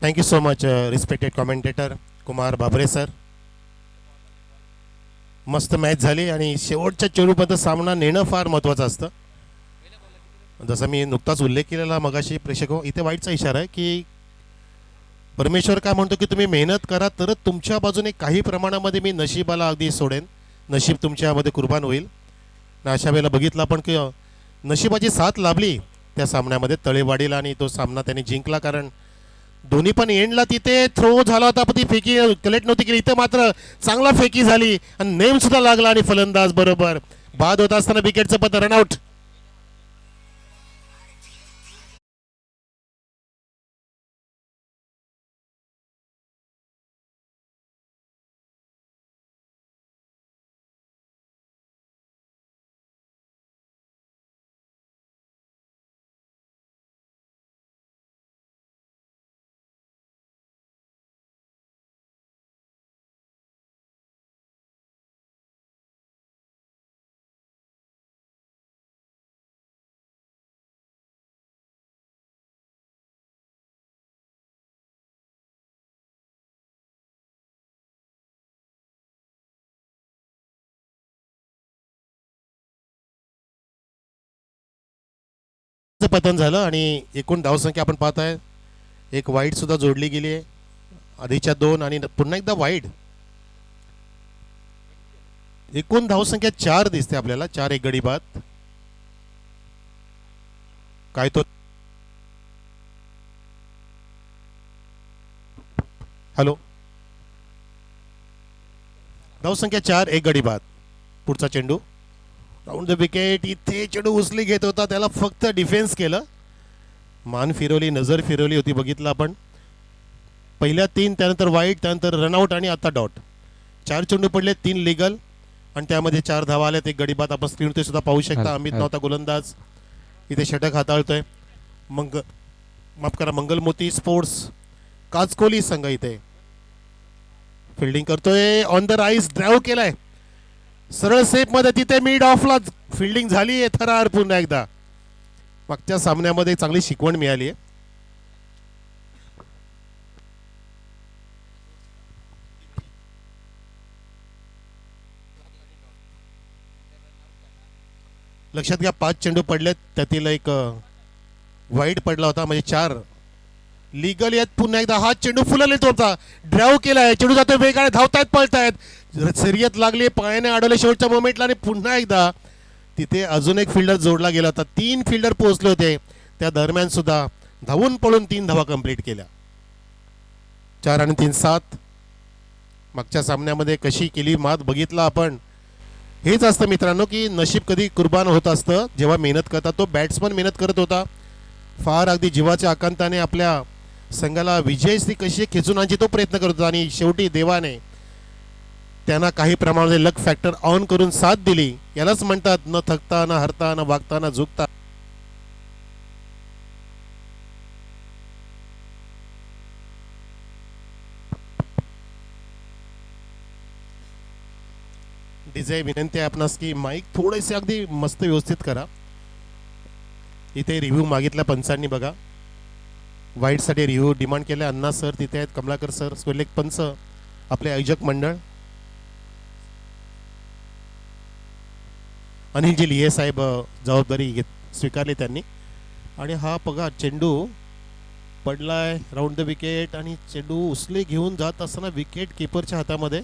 Thank you so much respected commentator Kumar Babare sir. मस्त match झाली आणि शेवटच्या चेंडूपर्यंत सामना नेणं फार महत्त्वाचं असतं. जसं मी नुकताच उल्लेख केलेला मगाशी प्रेक्षक इथे वाईटचा इशारा आहे की परमेश्वर काय म्हणतो की तुम्ही मेहनत करा तरच तुमच्या बाजूने काही प्रमाणामध्ये मी नशिबाला अगदी सोडेन, नशीब तुमच्यामध्ये कुर्बान होईल. आणि अशा वेळेला बघितलं आपण की नशिबाची साथ लाभली त्या सामन्यामध्ये तळेवाडीला आणि तो सामना त्यांनी जिंकला. कारण दोन्ही पण एंडला तिथे थ्रो झाला होता पण ती फेकी कलेक्ट नव्हती केली. इथं मात्र चांगला फेकी झाली आणि नेम सुद्धा लागला आणि फलंदाज बरोबर बाद होत असताना विकेटचं पद रनआउट. पतन झालं आणि एकूण धावसंख्या आपण पाहताय एक वाईड सुद्धा जोडली गेली आहे. आधीच्या दोन आणि पुन्हा एकदा वाईड. एकूण धावसंख्या 4 दिसते आपल्याला, 4 एक गडी बाद. काय तो हॅलो, धावसंख्या 4 एक गडी बाद. पुढचा चेंडू राऊंड द विकेट. इथे चेंडू उचली घेत होता, त्याला फक्त डिफेन्स केलं. मान फिरवली, नजर फिरवली होती, बघितलं आपण. पहिल्या 3, त्यानंतर वाईट, त्यानंतर रनआउट आणि आता डॉट. 4 चेंडू पडले, 3 लिगल आणि त्यामध्ये 4 धावा आल्यात, एक गडी बाद. आपण स्क्रीनवरती सुद्धा पाहू शकता. अमित नव्हता गोलंदाज, इथे षटक हाताळतोय. माफ करा, मंगलमोती स्पोर्ट्स काचकोली संघ इथे फिल्डिंग करतोय. ऑन द राईस ड्राईव्ह केलाय सरळ सेफ मध्ये. तिथे मिड ऑफला फिल्डिंग झाली आहे थरार पुन्हा एकदा. मागच्या सामन्यामध्ये चांगली शिकवण मिळाली आहे. लक्षात घ्या 5 चेंडू पडलेत, त्यातील एक वाईट पडला होता, म्हणजे 4 लीगल आहेत. पुन्हा एकदा हा चेंडू फुलले होता, ड्राईव्ह केलाय, चेंडू जातोय वेगाने, धावतायत, पळतायत, शर्यत लागली, पायाने अडवले शेवटच्या मोमेंटला आणि पुन्हा एकदा तिथे अजून एक फिल्डर जोडला गेला होता. 3 फिल्डर पोहोचले होते त्या दरम्यान सुद्धा धावून पळून 3 धावा कंप्लीट केल्या. 4 आणि 3 7. मागच्या सामन्यामध्ये कशी केली मात बघितला आपण. हेच असतं मित्रांनो की नशीब कधी कुर्बान होत असतं जेव्हा मेहनत करतात. तो बॅट्समन मेहनत करत होता फार, अगदी जीवाच्या आकांताने आपल्या संघाला विजयश्री कशी खेचून आणायची तो प्रयत्न करत होता आणि शेवटी देवाने त्यांना काही प्रमाणामध्ये लक फॅक्टर ऑन करून साथ दिली. यालाच म्हणतात न थकता, न हरता, न वागता, न झुकता. डिझाय विनंती आहे आपणास की माईक थोडेसे अगदी मस्त व्यवस्थित करा. इथे रिव्ह्यू मागितला पंचांनी बघा. वाईटसाठी रिव्ह्यू डिमांड केला. अण्णा सर तिथे आहेत, कमलाकर सर, सुलेख पंच, आपले आयोजक मंडळ, अनिलजी लिहे साहेब जबाबदारी स्वीकारली त्यांनी. आणि हा बघा चेंडू पडलाय राऊंड द विकेट आणि चेंडू उचले घेऊन जात असताना विकेट किपरच्या हातामध्ये.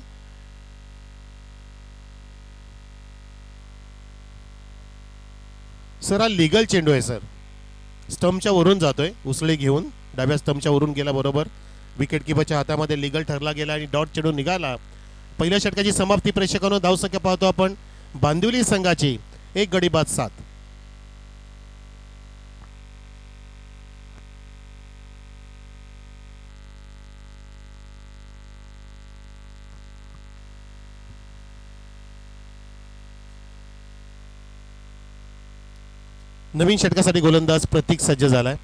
सर हा लिगल चेंडू आहे सर, स्टंपच्या वरून जातोय उसळी घेऊन, डाव्या स्टंपच्या वरून गेला बरोबर, विकेट किपरच्या हातामध्ये लिगल ठरला गेला आणि डॉट चेंडू निघाला. पहिल्या षटकाची समाप्ती प्रेक्षकांनो. धावसंख्या पाहतो आपण बांदिवली संघाची 1 गडी बाद 7. नवीन षटकासाठी गोलंदाज प्रतीक सज्ज झालाय.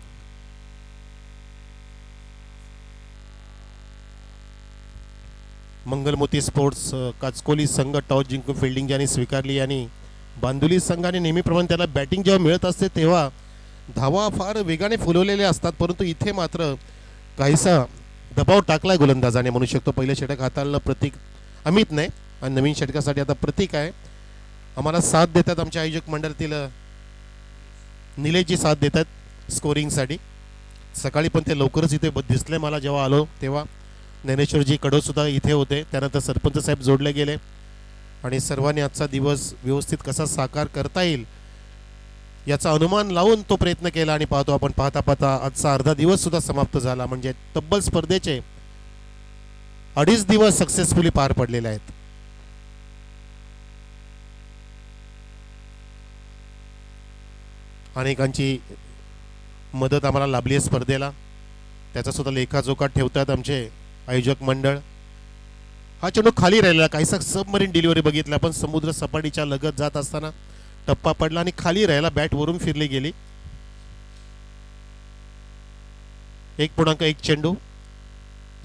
मंगलमोती स्पोर्ट्स काचकोली संघ टॉस जिंकून फिल्डिंग ज्याने स्वीकारली आणि बांदुली संघाने नेहमीप्रमाणे त्याला बॅटिंग जेव्हा मिळत असते तेव्हा धावा फार वेगाने फुलवलेले असतात, परंतु इथे मात्र काहीसा दबाव टाकलाय गोलंदाजाने म्हणू शकतो. पहिलं षटक हाताळलं प्रतीक अमित नाही आणि नवीन षटकासाठी आता प्रतीक आहे. आम्हाला साथ देतात आमच्या आयोजक मंडळातील निलेशजी साथ देतात स्कोरिंगसाठी. सकाळी पण ते लवकरच इथे दिसले मला जेव्हा आलो तेव्हा. ज्ञानेश्वरजी कडोसुद्धा इथे होते. त्यानंतर सरपंच साहेब जोडले गेले आणि सर्वांनी आजचा दिवस व्यवस्थित कसा साकार करता येईल याचा अनुमान लावून तो प्रयत्न केला. आणि पाहतो आपण पाहता पाहता आजचा अर्धा दिवस सुद्धा समाप्त झाला. म्हणजे तब्बल स्पर्धेचे 2.5 दिवस सक्सेसफुली पार पडलेले आहेत. अनेकांची मदत आम्हाला लाभली आहे स्पर्धेला. त्याचा सुद्धा लेखाजोखा ठेवतात आमचे आयोजक मंडळ. हा चेंडू खाली राहिलेला काहीसा सबमरीन डिलिव्हरी बघितला पण समुद्र सपाटीच्या लगत जात असताना टप्पा पडला आणि खाली राहिला. बॅट वरून फिरली गेली. 1.1 चेंडू.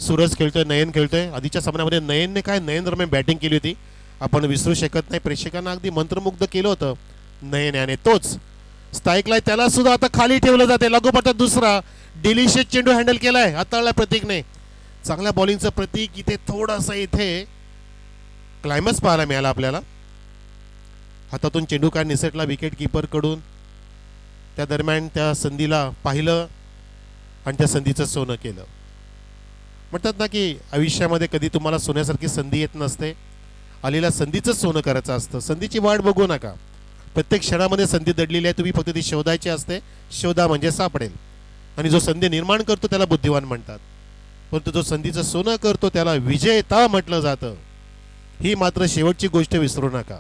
सूरज खेळतोय, नयन खेळतोय. आधीच्या सामन्यामध्ये नयनने काय नयनरम्य बॅटिंग केली होती, आपण विसरू शकत नाही. प्रेक्षकांना अगदी मंत्रमुग्ध केलं होतं नयन याने. तोच स्ट्राईकला त्याला सुद्धा आता खाली ठेवलं जाते. लागोपाठ दुसरा डिलिशियस चेंडू हँडल केलाय, हाताळला प्रतीकने. चांगल्या बॉलिंगचं प्रतीक. इथे थोडासा इथे क्लायमॅक्स पाहायला मिळाला आपल्याला. हातातून चेंडू काय निसटला विकेट किपर कडून. त्या दरम्यान त्या संधीला पाहिलं आणि त्या संधीचं सोनं केलं. म्हणतात ना की आयुष्यामध्ये कधी तुम्हाला सोन्यासारखी संधी येत नसते. आलेल्या संधीचंच सोनं करायचं असतं. संधीची वाट बघू नका. प्रत्येक क्षणामध्ये संधी दडलेली आहे, तुम्ही फक्त ती शोधायची असते. शोधा म्हणजे सापडेल. आणि जो संधी निर्माण करतो त्याला बुद्धिवान म्हणतात, परंतु जो संधीचं सोनं करतो त्याला विजेता म्हटलं जातं. ही मात्र शेवटची गोष्ट विसरू नका.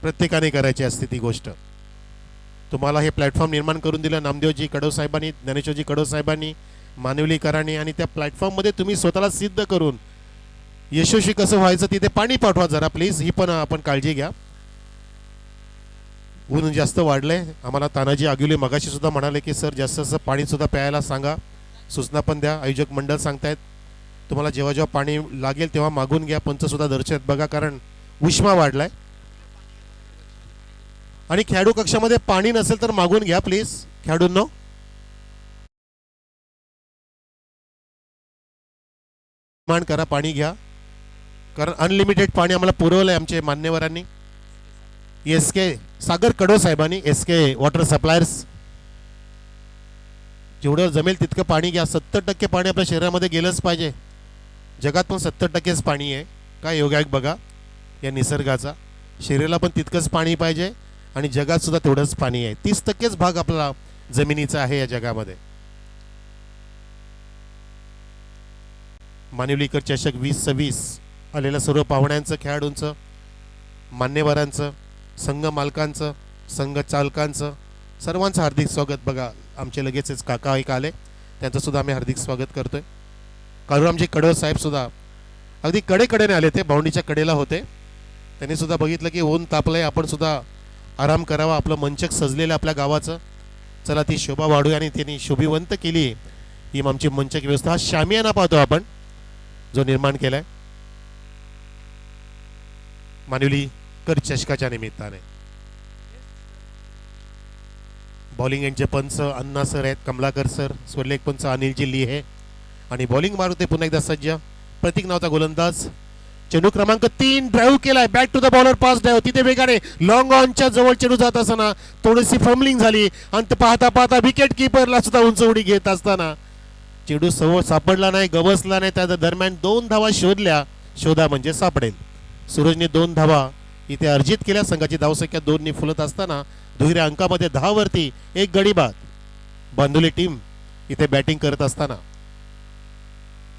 प्रत्येकाने करायची असते ती गोष्ट. तुम्हाला हे प्लॅटफॉर्म निर्माण करून दिलं नामदेवजी कडव साहेबांनी, ज्ञानेश्वरजी कडव साहेबांनी, मानवलीकरांनी. आणि त्या प्लॅटफॉर्ममध्ये तुम्ही स्वतःला सिद्ध करून यशस्वी कसं व्हायचं तिथे पाणी पाठवा जरा प्लीज. ही पण आपण काळजी घ्या. ऊन जास्त वाढलंय. आम्हाला तानाजी आगिले मगाशी सुद्धा म्हणाले की सर जास्त असं पाणी सुद्धा प्यायला सांगा, सूचना पण द्या. आयोजक मंडळ सांगतायत तुम्हाला जेव्हा जेव्हा पाणी लागेल तेव्हा मागून घ्या. पंच सुद्धा दर्शक बघा कारण उष्मा वाढलाय. आणि खेळाडू कक्षामध्ये पाणी नसेल तर मागून घ्या प्लीज खेळाडूंनो. मान करा, पाणी घ्या कारण अनलिमिटेड पाणी आम्हाला पुरवलंय आमचे मान्यवरांनी. SK सागर कडो साहेबांनी, SK वॉटर सप्लायर्स. जेवढं जमेल तितकं पाणी घ्या. 70% पाणी आपल्या शरीरामध्ये गेलंच पाहिजे. जगात पण 70%च पाणी आहे. काय योगायोग बघा या निसर्गाचा. शरीराला पण तितकंच पाणी पाहिजे आणि जगात सुद्धा तेवढंच पाणी आहे. 30%च भाग आपला जमिनीचा आहे या जगामध्ये. मानवलीकर चषक 2026 आलेल्या सर्व पाहुण्यांचं, खेळाडूंचं, मान्यवरांचं, संघ मालकांचं, संघ चालकांचं सर्वांचं हार्दिक स्वागत. बघा आमचे लगेचच काका एक आले, त्यांचं सुद्धा आम्ही हार्दिक स्वागत करतोय. काळूरामजी कडव साहेब सुद्धा अगदी कडेकडेने आले, ते बाउंड्रीच्या कडेला होते. त्यांनी सुद्धा बघितलं की ऊन तापलंय, आपण सुद्धा आराम करावा. आपलं मंचक सजलेलं आपल्या गावाचं, चला ती शोभा वाढूया. आणि त्यांनी शोभिवंत केली ही आमची मंचक व्यवस्था. हा शामियाना पाहतो आपण जो निर्माण केलाय मानवलीकर चषकाच्या निमित्ताने. बॉलिंग यांचे पंच अण्णा सर आहेत, कमलाकर सर. स्वरलेख पंच अनिलजी लिहे. आणि बॉलिंग मारते पुन्हा एकदा सज्ज प्रतीक नावचा गोलंदाज. चेंडू क्रमांक 3 ड्राईव्ह केलाय. Back to the bowler, pass drive. तिथे वेगाने लॉंग ऑनच्या जवळ चेंडू जात असताना थोडीशी फंबलिंग झाली आणि पाहता पाहता विकेट किपरला सुद्धा उंच उडी घेत असताना चेंडू सापडला नाही, गवसला नाही. त्या दरम्यान 2 धावा शोधल्या. शोधा म्हणजे सापडेल. सूरजने 2 धावा इथे अर्जित केल्या. संघाची धावसंख्या 2 फुलत असताना दुहेऱ्या अंकामध्ये 10 वरती 1 गडी बाद. बांधुली टीम इथे बॅटिंग करत असताना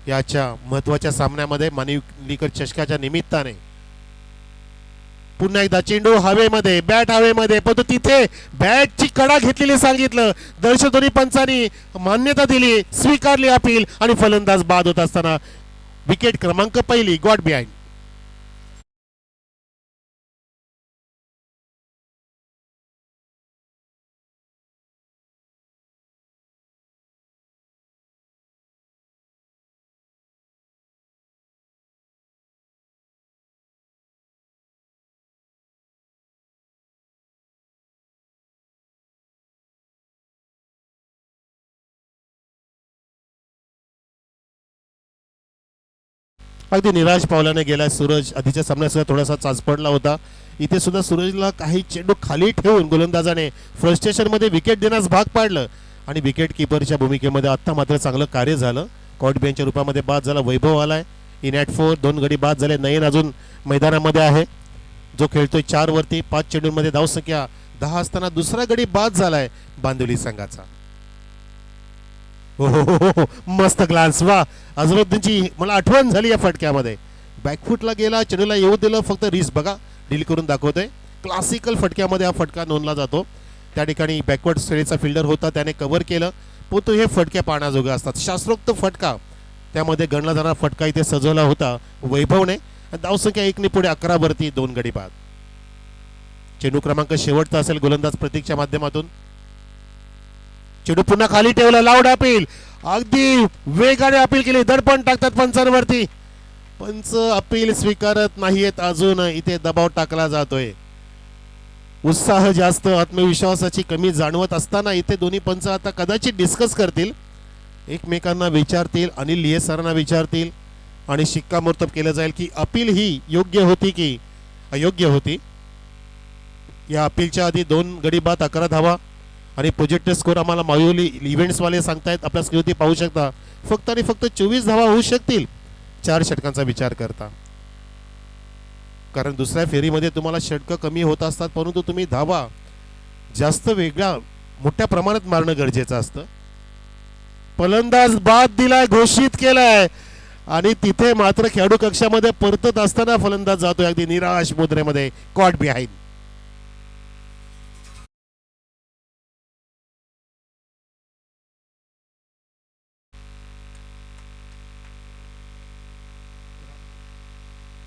याच्या महत्वाच्या सामन्यामध्ये मानवलीकर चषकाच्या निमित्ताने पुन्हा एकदा चेंडू हवेमध्ये, बॅट हवेमध्ये, पण तिथे बॅटची कडा घेतलेली सांगितलं. दर्शक दोन्ही पंचांनी मान्यता दिली, स्वीकारली अपील आणि फलंदाज बाद होत असताना विकेट क्रमांक 1 गॉट बिहाइंड. अगदी निराश पावलाने गेला सूरज. आधीच्या सामन्यात सुद्धा थोडासा चाच पडला होता. इथे सुद्धा सूरजला काही चेंडू खाली ठेवून गोलंदाजाने फ्रस्ट्रेशनमध्ये विकेट देण्यास भाग पाडलं आणि विकेट किपरच्या भूमिकेमध्ये आत्ता मात्र चांगलं कार्य झालं. कॉट बेंचच्या रूपामध्ये बाद झाला. वैभव आलाय इन ॲट 4. 2 गडी बाद झाले. नयन अजून मैदानामध्ये आहे जो खेळतोय 4 वरती. 5 चेंडूंमध्ये धावसंख्या 10 असताना दुसरा गडी बाद झालाय बांदिवली संघाचा. हो मस्त ग्लान्स. वा अझरुद्दीनची मला आठवण झाली या फटक्यामध्ये. बॅकफुटला गेला, चेंडूला येऊ दिलं, फक्त रिस बघा डील करून दाखवतोय. क्लासिकल फटक्यामध्ये हा फटका नोंदला जातो. त्या ठिकाणी बॅकवर्ड श्रेणीचा फिल्डर होता, त्याने कव्हर केलं. परंतु हे फटके पाहण्याजोगे असतात. शास्त्रोक्त फटका त्यामध्ये गणला जाणारा फटका इथे सजवला होता वैभवने. धावसंख्या 1 ने पुढे 11 वरती 2 गडी बाद. चेंडू क्रमांक शेवटचा असेल गोलंदाज प्रतीकच्या माध्यमातून. चेंडू पुन्हा खाली ठेवला. लाऊड अपील, अगदी वेगाने अपील केली. दडपण टाकतात पंचांवरती. पंच अपील स्वीकारत नाहीयेत अजून. इथे दबाव टाकला जातोय. उत्साह जास्त, आत्मविश्वासाची कमी जाणवत असताना इथे दोन्ही पंच आता कदाचित डिस्कस करतील, एकमेकांना विचारतील, अनिल लिहे सरांना विचारतील आणि शिक्कामोर्तब केलं जाईल की अपील ही योग्य होती की अयोग्य होती. या अपीलच्या आधी 2 गडी बाद 11 धावा आणि प्रोजेक्टेड स्कोर आम्हाला मायुली इव्हेंट्सवाले सांगतायत. आपल्या स्क्रीनवरती पाहू शकता. फक्त आणि फक्त 24 धावा होऊ शकतील 4 षटकांचा विचार करता. कारण दुसऱ्या फेरीमध्ये तुम्हाला षटकं कमी होत असतात, परंतु तुम्ही धावा जास्त वेगळ्या मोठ्या प्रमाणात मारणं गरजेचं असतं. फलंदाज बाद दिलाय, घोषित केलाय आणि तिथे मात्र खेळाडू कक्षामध्ये परतत असताना फलंदाज जातोय अगदी निराश मुद्रेमध्ये. Caught behind.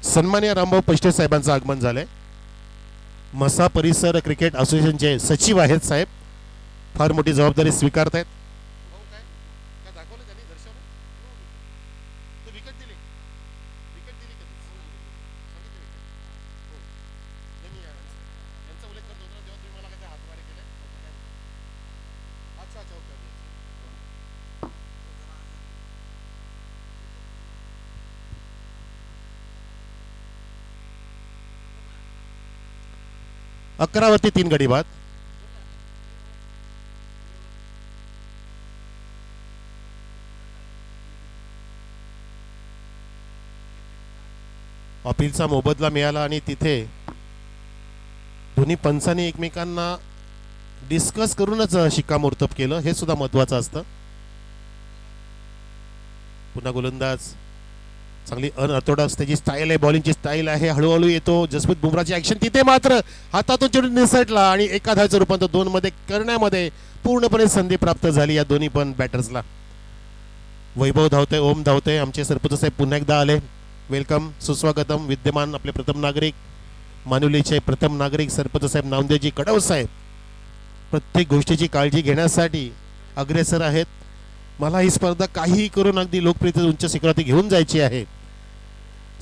सन्मान्य रामभाऊ पष्टे साहेबांचं आगमन झालंय. मसा परिसर क्रिकेट असोसिएशनचे सचिव आहेत साहेब. फार मोठी जबाबदारी स्वीकारतायत. अकरावरती 3 गडी बाद. अपीलचा मोबदला मिळाला आणि तिथे दोन्ही पंचांनी एकमेकांना डिस्कस करूनच शिक्कामोर्तब केलं, हे सुद्धा महत्वाचं असतं. पुन्हा गोलंदाज चांगली अनऑर्थोडॉक्स त्याची स्टाईल आहे, बॉलिंगची स्टाईल आहे. हळूहळू येतो जसप्रीत बुमराची ॲक्शन. तिथे मात्र हातातून चेंडू निसटला आणि एका धावचं रूपांतर 2 मध्ये करण्यामध्ये पूर्णपणे संधी प्राप्त झाली या दोन्ही पण बॅटर्सला. वैभव धावतोय, ओम धावतोय. आमचे सरपंच साहेब पुन्हा एकदा आले. वेलकम, सुस्वागतम. विद्यमान आपले प्रथम नागरिक, मानुलीचे प्रथम नागरिक सरपंच साहेब नामदेवजी कडव साहेब प्रत्येक गोष्टीची काळजी घेण्यासाठी अग्रेसर आहेत. मला ही स्पर्धा काहीही करून अगदी लोकप्रियतेच्या उंच शिखरावरती घेऊन जायची आहे.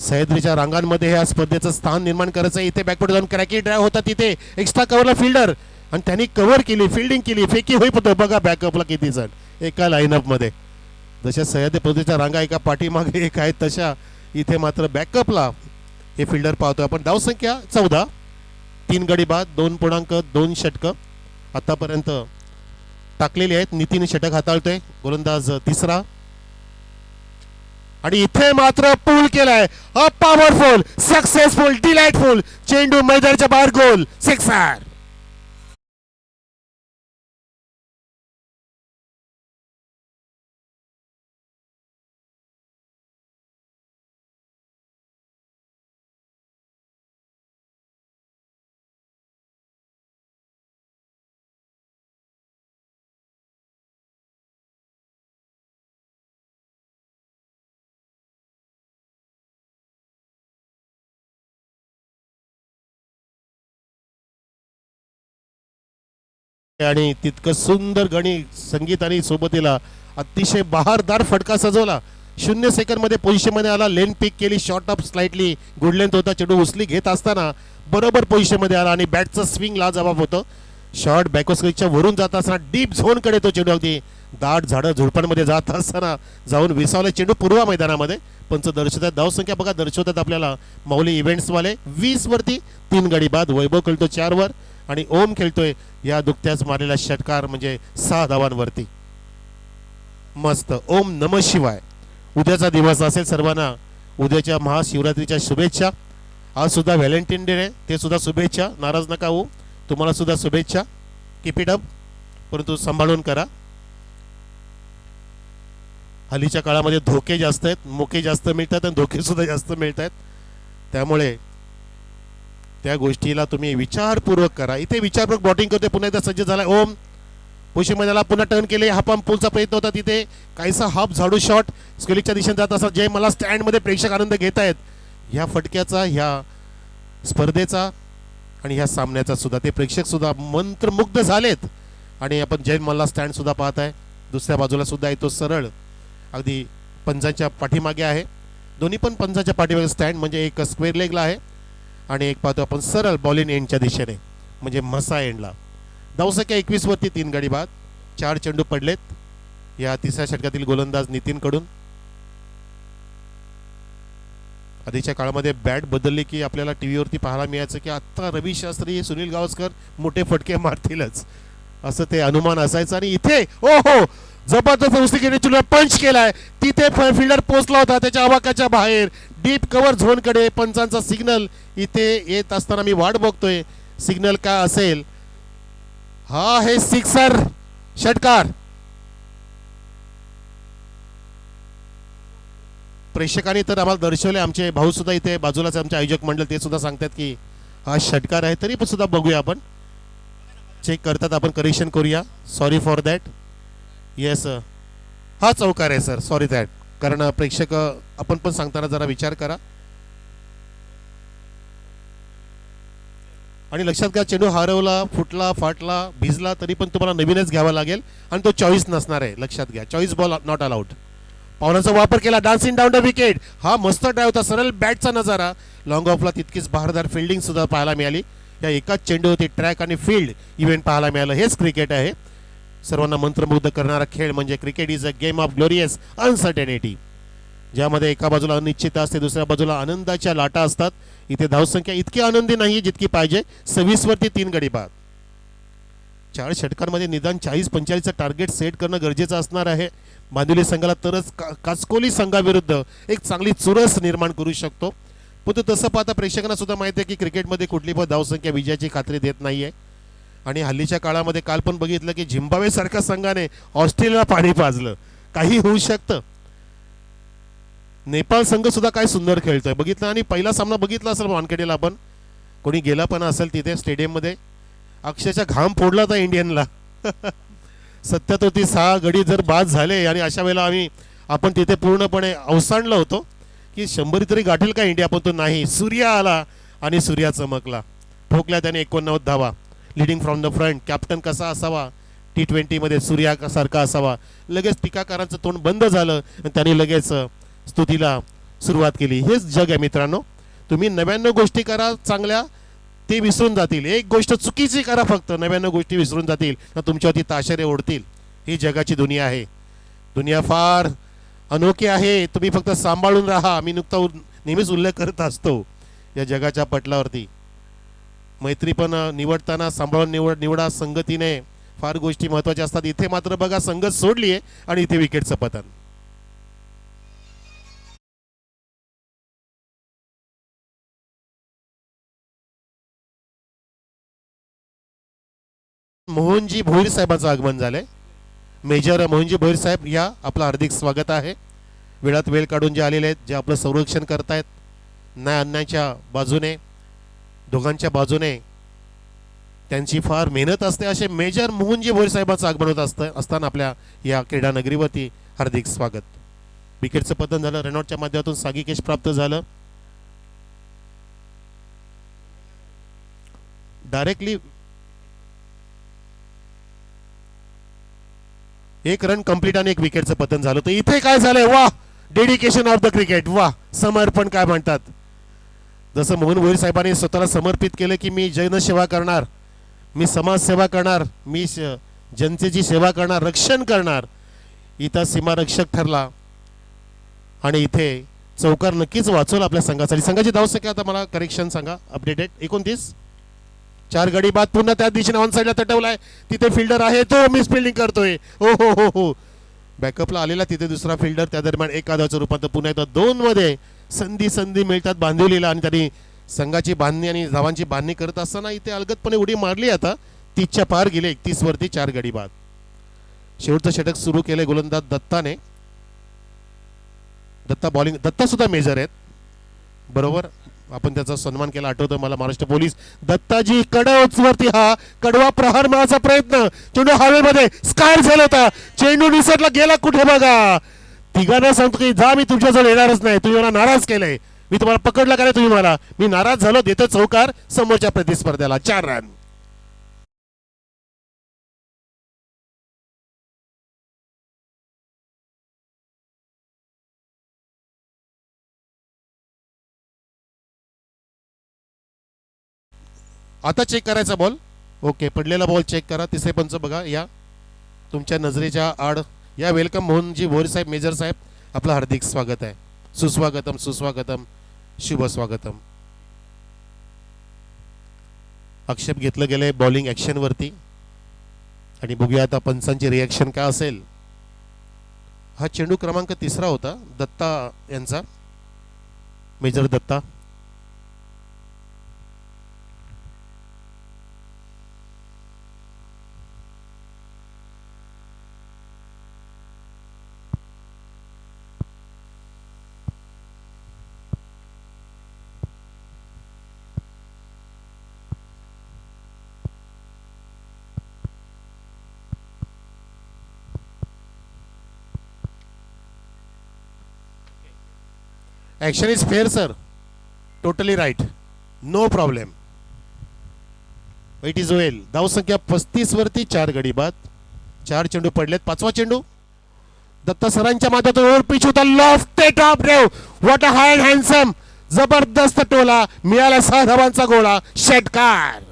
सह्याद्रीच्या रांगांमध्ये ह्या स्पर्धेचं स्थान निर्माण करायचं आहे. इथे बॅकवर्ड जाऊन क्रॅकी ड्राईव्ह होता, तिथे एक्स्ट्रा कव्हरला फिल्डर आणि त्यांनी कव्हर केली, फिल्डिंग केली, फेकी होईपर्यंत बघा बॅकअपला किती जण एका लाईनअपमध्ये. जशा सह्याद्री पर्वताच्या रांगा एका पाठीमागे एक आहेत, तशा इथे मात्र बॅकअपला हे फिल्डर पाहतो आपण. धावसंख्या 14, 3 गडी बाद, 2.2 षटकं आतापर्यंत टाकलेली आहेत. नितीन षटक हाताळतोय, गोलंदाज तिसरा. आणि इथे मात्र पूल केलाय. अ पॉवरफुल, सक्सेसफुल, डिलाइटफुल चेंडू मैदानाच्या बाहेर, गोल, सिक्सर. आणि तितकं सुंदर गणित संगीत आणि सोबतीला अतिशय बहारदार फटका सजवला. 0 सेकंडमध्ये पोझिशनमध्ये आला. लेन पिक केली, short up slightly good length होता. चेंडू उचली घेत असताना बरोबर पोझिशनमध्ये आला आणि बॅटचं स्विंग लाजवाब होतं. शॉर्ट बॅकवर्ड स्क्रीनच्या वरून जात असताना डीप झोनकडे तो चेंडू अगदी दाट झाडं झुडपांमध्ये जात असताना जाऊन विसावले चेंडू पूर्व मैदानामध्ये. पंच दर्शवतात धावसंख्या बघा, दर्शवतात आपल्याला माऊली इव्हेंट्सवाले. 20 वरती 3 गडी बाद. वैभव खेळतो 4 वर आणि ओम खेळतोय या दुखत्याच मारलेला षटकार म्हणजे 6 धावांवरती. मस्त. ओम नम शिवाय. उद्याचा दिवस असेल सर्वांना उद्याच्या महाशिवरात्रीच्या शुभेच्छा. आज सुद्धा व्हॅलेंटाईन डे आहे, ते सुद्धा शुभेच्छा. नाराज नका होऊ, तुम्हाला सुद्धा शुभेच्छा. कीप इट अप, परंतु सांभाळून करा. हल्लीच्या काळामध्ये धोके जास्त आहेत, मोके जास्त मिळतात आणि धोके सुद्धा जास्त मिळत आहेत. त्यामुळे त्या गोष्टीला तुम्ही विचारपूर्वक करा. इथे विचारपूर्वक बॉटिंग करते, पुन्हा एकदा सज्ज झाला ओम. मैदानाला पुन्हा टर्न केले. हाफ पाम पूलचा प्रयत्न होता तिथे, काहीसा हाफ झाडू शॉट स्केलिकच्या दिशेने जात असतात. जे मला स्टँडमध्ये प्रेक्षक आनंद घेत आहेत ह्या फटक्याचा, ह्या स्पर्धेचा आणि ह्या सामन्याचा सुद्धा. ते प्रेक्षक सुद्धा मंत्रमुग्ध झालेत. आणि आपण जैन मल्ला स्टँड सुद्धा पाहत आहे. दुसऱ्या बाजूला सुद्धा आहे तो सरळ अगदी पंजाच्या पाठीमागे आहे. दोन्ही पण पंजाच्या पाठीमागे स्टँड म्हणजे एक स्क्वेअर लेगला आहे आणि एक पाहतो आपण सरळ बॉलिंग एंडच्या दिशेने म्हणजे म्हसा एंडला. धावसंख्या 21 वरती 3 गडी बाद. 4 चेंडू पडलेत या तिसऱ्या षटकातील गोलंदाज नितीनकडून. आधीच्या काळामध्ये बॅट बदलली की आपल्याला टीव्हीवरती पाहायला मिळायचं की आत्ता रवी शास्त्री सुनील गावस्कर मोठे फटके मारतीलच असं ते अनुमान असायचं. आणि इथे ओ हो जबरदस्त उस्तीने पंच केलाय. तिथे फिल्डर पोहोचला होता त्याच्या आवाक्याच्या बाहेर डीप कव्हर झोनकडे. पंचांचा सिग्नल इथे येत असताना मी वाट बघतोय, सिग्नल काय असेल. हा हे सिक्सर षटकार. प्रेक्षकांनी तर आम्हाला दर्शवले, आमचे भाऊ सुद्धा इथे बाजूलाच आमचे आयोजक मंडळ ते सुद्धा सांगतात की हा षटकार आहे. तरी पण सुद्धा बघूया, आपण चेक करतात, आपण करेक्शन करूया. Sorry for that. येस हा चौकार आहे सर, सॉरी दॅट. कारण प्रेक्षक आपण पण सांगताना जरा विचार करा. आणि लक्षात घ्या चेंडू हरवला, फुटला, फाटला, भिजला तरी पण तुम्हाला नवीनच घ्यावा लागेल आणि तो चॉईस नसणार आहे. लक्षात घ्या, चॉईस बॉल नॉट अलाउड. पावनाचा वापर केला, डान्सिंग डाऊन द विकेट. हा मस्त ड्राईव्ह होता, सरळ बॅटचा नजारा. लॉंग ऑफला तितकीच बहारदार फिल्डिंग सुद्धा पाहायला मिळाली. या एकाच चेंडू होती, ट्रॅक आणि फील्ड इव्हेंट पाहायला मिळालं. हेच क्रिकेट आहे. सर्वांना मंत्रमुग्ध करणारा खेळ म्हणजे cricket is a game of glorious uncertainty, ज्यामध्ये एका बाजूला अनिश्चितता असते, दुसऱ्या बाजूला आनंदाच्या लाटा असतात. इथे धावसंख्या इतकी आनंदी नाही जितकी पाहिजे. 26 वरती 3 गडी बाद. 4 षटकांमध्ये निदान 40-45चं टार्गेट सेट करणं गरजेचं असणार आहे बांदिवली संघाला, तरच कासकोली संघाविरुद्ध एक चांगली चुरस निर्माण करू शकतो. पण तसं पाहता प्रेक्षकांना सुद्धा माहिती आहे की क्रिकेटमध्ये कुठली पण धावसंख्या विजयाची खात्री देत नाहीये. आणि हल्लीच्या काळामध्ये काल पण बघितलं की झिम्बाब्वे सारख्या संघाने ऑस्ट्रेलियाला पाणी पाजलं. काही होऊ शकतं. नेपाळ संघ सुद्धा काय सुंदर खेळतोय बघितलं. आणि पहिला सामना बघितला असेल वानखेडेला, आपण कोणी गेला पण असेल तिथे स्टेडियममध्ये, अक्षरशः घाम फोडला होता इंडियनला. 37 गडी जर बाद झाले आणि अशा वेळेला आपण तिथे पूर्णपणे अवसांडलो होतो की 100 तरी गाठेल का इंडिया, पण तो नाही. सूर्य आला आणि सूर्या चमकला. ठोकल्या त्याने 89 धावा. Leading from the front. Captain कसा असावा T20मध्ये सूर्यासारखा असावा. लगेच टीकाकारांचं तोंड बंद झालं आणि त्यांनी लगेच स्तुतीला सुरुवात केली. हेच जग आहे मित्रांनो. तुम्ही 99 गोष्टी करा चांगल्या, ते विसरून जातील. एक गोष्ट चुकीची करा फक्त, 99 गोष्टी विसरून जातील, तुमच्यावरती ताशेरे ओढतील. ही जगाची दुनिया आहे. दुनिया फार अनोखी आहे. तुम्ही फक्त सांभाळून राहा. मी नुकता नेहमीच उल्लेख करत असतो या जगाच्या पटलावरती. मैत्री पण निवडताना सांभाळून निवडा. संगतीने फार गोष्टी महत्त्वाच्या असतात. इथे मात्र बघा संगत सोडली आहे आणि इथे विकेटचं पतन. मोहनजी भोईर साहेबांचं आगमन झालंय. मेजर मोहनजी भोईर साहेब या आपलं हार्दिक स्वागत आहे. वेळात वेळ काढून जे आलेले आहेत, जे आपलं संरक्षण करतायत न्याय अन्यायाच्या बाजूने, दोघांच्या बाजूने त्यांची फार मेहनत असते. असे मेजर मोहनजी भोईर साहेबांचं आगमन होत असताना आपल्या या क्रीडा नगरीवरती हार्दिक स्वागत. विकेटचं पतन झालं. रनआउटच्या माध्यमातून सागी केश प्राप्त झालं. डायरेक्टली 1 रन कंप्लीट आणि 1 विकेटचं पतन झालं. तर इथे काय झालंय, वा डेडिकेशन ऑफ द क्रिकेट, वा समर्पण काय म्हणतात. जसं मोहन भोईर साहेबांनी स्वतःला समर्पित केलं की मी जनसेवा करणार, मी समाजसेवा करणार, मी जनतेची सेवा करणार, रक्षण करणार. इथं सीमारक्षक ठरला आणि इथे चौकार नक्कीच वाचवला आपल्या संघासाठी. संघाची धावसंख्या आता मला करेक्शन सांगा, अपडेटेड 29. 4 गडी बाद. पुन्हा त्या दिशेने ऑन साईडला तटवलाय, तिथे फिल्डर आहे, तो मिस फिल्डिंग करतोय. हो हो हो हो, बॅकअपला आलेला तिथे दुसरा फिल्डर. त्या दरम्यान एक आधाचं रूपांतर पुन्हा एकदा 2 मध्ये संधी मिळतात बांधिवलीला आणि त्यांनी संघाची बांधणी आणि धावांची बांधणी करत असताना इथे अलगदपणे उडी मारली. आता 30च्या पार गेले, 31 वरती 4 गडी बाद. शेवटचं षटक सुरू केले गोलंदाज दत्ताने. दत्ता बॉलिंग, दत्ता सुद्धा मेजर आहेत बरोबर, आपण त्याचा सन्मान केला आठवतं मला. महाराष्ट्र पोलीस दत्ताजी कडवच वरती हा कडवा प्रहार मारायचा प्रयत्न, चेंडू हवेमध्ये स्कायर झाला होता, चेंडू निसटला गेला कुठे बघा. तिघांना सांगतो की जा, मी तुमच्याजवळ येणारच नाही, तुम्ही मला नाराज केलंय, मी तुम्हाला पकडला का नाही तुम्ही मला, मी नाराज झालो, देतो चौकार समोरच्या प्रतिस्पर्ध्याला. 4 रन. आता चेक करायचा बॉल. ओके, पडलेला बॉल चेक करा. तिसरे पंच बघा या तुमच्या नजरेच्या आड. या वेलकम मोहनजी भोर साहेब, मेजर साहेब, आपलं हार्दिक स्वागत आहे. सुस्वागतम सुस्वागतम, शुभ स्वागतम. आक्षेप घेतलं गेलंय बॉलिंग ऍक्शन वरती आणि बघूया आता पंचांची रिॲक्शन काय असेल. हा चेंडू क्रमांक 3 होता दत्ता यांचा, major Datta. Action is fair sir, totally right, no problem. It is well. धावसंख्या 35 वरती 4 गडी बाद. 4 चेंडू पडलेत. 5वा चेंडू दत्ता सरांच्या माध्यमातून ओव्हर पिच होता, lofted top drive, what a high and handsome, जबरदस्त टोला, मिळाला 6 धावांचा गोळा, षटकार.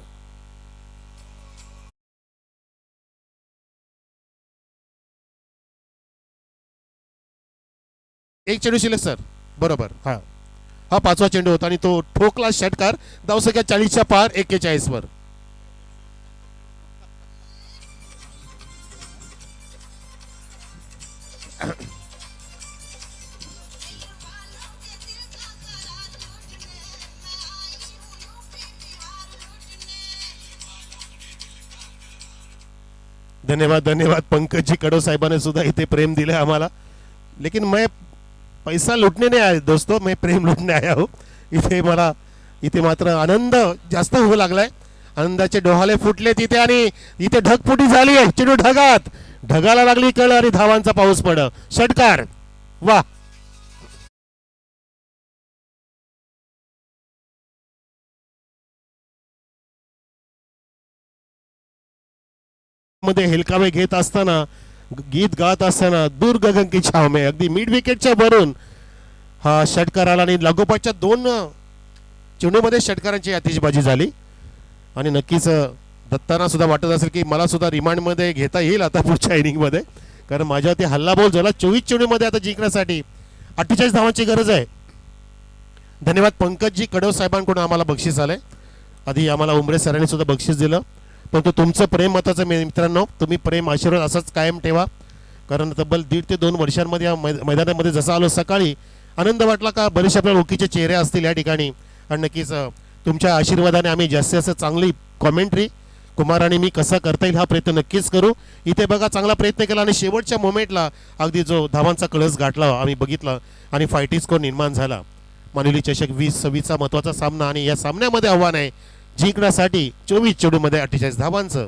एक चेंडू शिल्लक सर, बरोबर. हा 5वा चेंडू होता आणि तो ठोकला षटकार. धावसंख्या 40च्या पार, 41 वर. धन्यवाद धन्यवाद. पंकजी कडो साहेबांनी सुद्धा इथे प्रेम दिले आम्हाला. लेकिन मैं पैसा लुटने नहीं आया दोस्तों, मैं प्रेम लुटने आया हूँ. इथे मात्र आनंद जास्त होऊ लागलाय. आनंदाचे डोहाळे फुटले तिथे आणि इथे ढगफुटी झाली आहे. चेंडू ढगाला लागली कळ आणि धावांचा पाऊस पड, षटकार. वा, मध्ये हेलकावे घेत असताना, गीत गात असताना, दूर गगन की छाव में, अगदी मिड विकेटच्या वरून हा षटकार आला आणि लागोपाठच्या 2 चेंडूमध्ये षटकारांची आतिषबाजी झाली. आणि नक्कीच दत्ताना सुद्धा वाटत असेल की मला सुद्धा रिमांडमध्ये घेता येईल आता पुढच्या इनिंगमध्ये, कारण माझ्यावरती हल्ला बॉल झाला. 24 चेंडूमध्ये आता जिंकण्यासाठी 48 धावांची गरज आहे. धन्यवाद पंकजी कडव साहेबांकडून आम्हाला बक्षीस आलंय. आधी आम्हाला उमरे सरांनी सुद्धा बक्षीस दिलं, परंतु तुमचं प्रेम महत्त्वाचं मित्रांनो. तुम्ही प्रेम आशीर्वाद असाच कायम ठेवा, कारण तब्बल 1.5 ते 2 वर्षांमध्ये या मैदानामध्ये जसं आलो सकाळी आनंद वाटला का बरेचसे आपल्या ओळखीचे चेहरे असतील या ठिकाणी. आणि नक्कीच तुमच्या आशीर्वादाने आम्ही जास्तीत जास्त चांगली कॉमेंट्री कुमार आणि मी कसा करता येईल हा प्रयत्न नक्कीच करू. इथे बघा चांगला प्रयत्न केला आणि शेवटच्या मोमेंटला अगदी जो धावांचा कळस गाठला आम्ही बघितला आणि फायटिंग स्कोर निर्माण झाला. मानुली चषक 2026चा महत्त्वाचा सामना आणि या सामन्यामध्ये आव्हान आहे जिंकण्यासाठी 24 चेंडूमध्ये 48 धावांचं.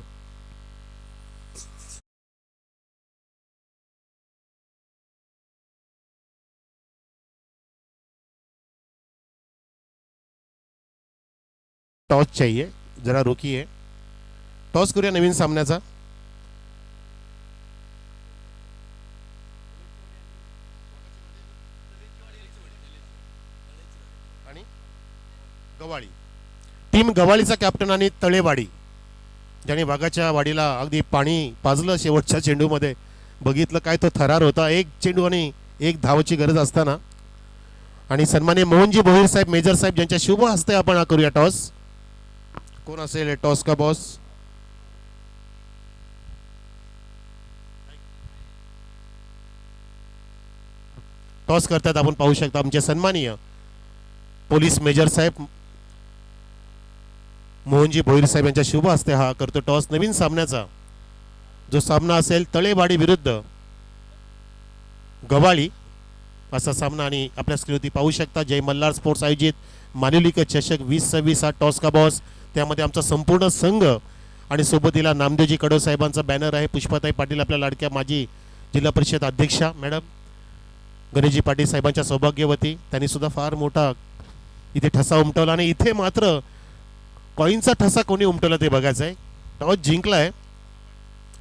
टॉस चाहिए, जरा रोकी है. टॉस करूया नवीन सामन्याचा. आणि गवाळी टीम गवाळीचा कॅप्टन आणि तळेवाडी ज्याने वाघाच्या वाडीला अगदी पाणी पाजलं शेवटच्या चेंडूमध्ये बघितलं काय तो थरार होता, एक चेंडू आणि एक धावाची गरज असताना. आणि सन्मान्य मोहनजी भोईर साहेब मेजर साहेब ज्यांच्या शुभ हस्ते आपण करूया टॉस. कोण असेल टॉस का बॉस? टॉस करतात आपण पाहू शकता आमचे सन्माननीय पोलीस मेजर साहेब मोहनजी भोईर साहेब यांच्या शुभ हस्ते हा करतो टॉस. नवीन सामन्याचा जो सामना असेल तळेवाडी विरुद्ध गवाळी असा सामना. आणि आपल्या स्क्रीनवरती पाहू शकता जय मल्हार स्पोर्ट्स आयोजित मानुलिक चषक 2026 हा टॉस का बॉस. त्यामध्ये आमचा संपूर्ण संघ आणि सोबतीला नामदेवजी कडो साहेबांचा बॅनर आहे. पुष्पाताई पाटील आपल्या लाडक्या माजी जिल्हा परिषद अध्यक्षा मॅडम गणेशजी पाटील साहेबांच्या सौभाग्यवती, त्यांनी सुद्धा फार मोठा इथे ठसा उमटवला. आणि इथे मात्र कॉईनचा ठसा कोणी उमटवला ते बघायचं आहे. टॉस जिंकलाय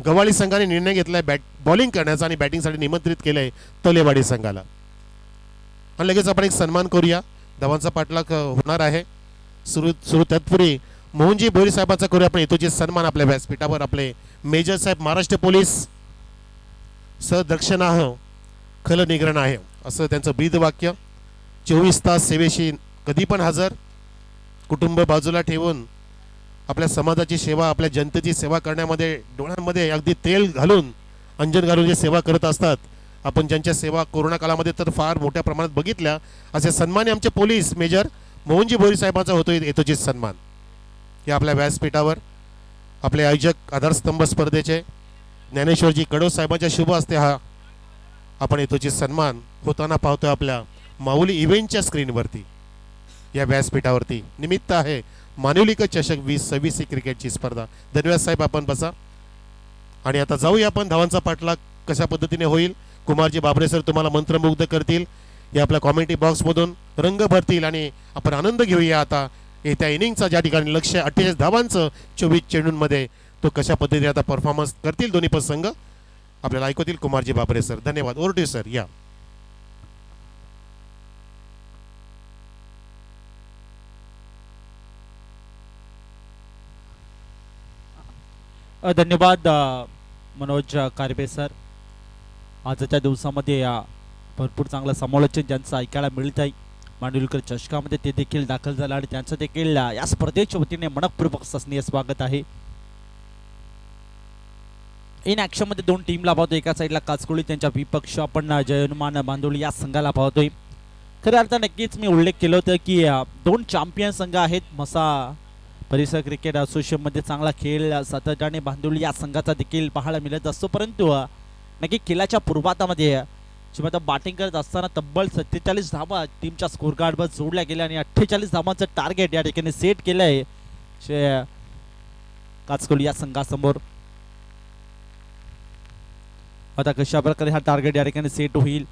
गवाळी संघाने, निर्णय घेतलाय बॉलिंग करण्याचा आणि बॅटिंगसाठी निमंत्रित केलंय तलेवाडी संघाला. आणि लगेच आपण एक सन्मान करूया. धावांचा पाठलाग होणार आहे. सुरू तत्पूर्वी मोहनजी भोईर साहेबांचा करूया आपण येतोचे सन्मान. आपल्या व्यासपीठावर आपले मेजर साहेब महाराष्ट्र पोलीस सदक्षिणाह खल निग्रण आहे असं त्यांचं ब्रीद वाक्य. 24 तास सेवेशी कधी पण हजर, कुटुंब बाजूला ठेवून आपल्या समाजाची सेवा, आपल्या जनतेची सेवा करण्यामध्ये डोळ्यांमध्ये अगदी तेल घालून अंजन घालून जे सेवा करत असतात. आपण ज्यांच्या सेवा कोरोना काळामध्ये तर फार मोठ्या प्रमाणात बघितल्या, असे सन्मान आमचे पोलीस मेजर मोहनजी भोईर साहेबांचा होतो येतोची सन्मान. या आपल्या व्यासपीठावर आपले आयोजक आधारस्तंभ स्पर्धेचे ज्ञानेश्वरजी कडो साहेबांच्या शुभ हस्ते हा आपण येतोची सन्मान होताना पाहतोय आपल्या माऊली इव्हेंटच्या स्क्रीनवरती. या व्यासपीठावरती निमित्त आहे मानुलिक चषक 2026 ही क्रिकेटची स्पर्धा. धन्यवाद साहेब, आपण बसा. आणि आता जाऊया आपण धावांचा पाठलाग कशा पद्धतीने होईल. कुमारजी बाबरे सर तुम्हाला मंत्रमुग्ध करतील, या आपल्या कॉमेंट्री बॉक्समधून रंग भरतील आणि आपण आनंद घेऊया. आता येत्या इनिंगचा ज्या ठिकाणी लक्ष 48 धावांचं 24 चेंडूंमध्ये, तो कशा पद्धतीने आता परफॉर्मन्स करतील दोन्ही पण संघ आपल्याला ऐकवतील कुमारजी बाबरे सर. धन्यवाद. Over to you sir. या धन्यवाद मनोज कारबे सर. आजच्या दिवसामध्ये भरपूर चांगलं समालोचन ज्यांचं ऐकायला मिळत आहे मांडुलीकर चषकामध्ये, ते देखील दाखल झालं आणि त्यांचं देखील या स्पर्धेच्या वतीने मनपूर्वक सस्नीय स्वागत आहे. इन ॲक्शन मध्ये दोन टीमला पाहतोय. एका साईडला काचकोळी त्यांच्या विपक्ष आपण जयनुमान बांदोली या संघाला पाहतोय. खऱ्या अर्थानं नक्कीच मी उल्लेख केला होता की दोन चॅम्पियन संघ आहेत. मसा परिसर क्रिकेट असोसिएशनमध्ये चांगला खेळ सातत्याने बांदोली या संघाचा देखील पाहायला मिळत असतो, परंतु नक्की खेळाच्या पूर्वातामध्ये जेव्हा आता बॅटिंग करत असताना तब्बल 47 धावा टीमच्या स्कोर कार्डवर जोडल्या गेल्या आणि 48 धावांचं टार्गेट या ठिकाणी सेट केलं आहे काचकोली या संघासमोर. आता कशा प्रकारे हा टार्गेट या ठिकाणी सेट होईल,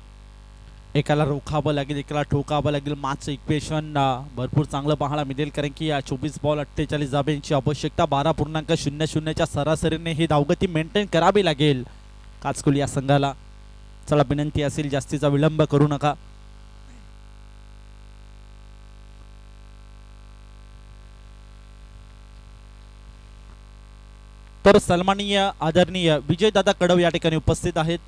एकाला रोखावं लागेल एकाला ठोकावं लागेल. मागचं इक्वेशन भरपूर चांगलं पाहायला मिळेल, कारण की 24 बॉल 48 धाब्यांची आवश्यकता, 12.00च्या सरासरीने ही धावगती मेंटेन करावी लागेल काचकोली या संघाला. चला विनंती असेल जास्तीचा विलंब करू नका. तर सन्माननीय आदरणीय विजयदादा कडव या ठिकाणी उपस्थित आहेत.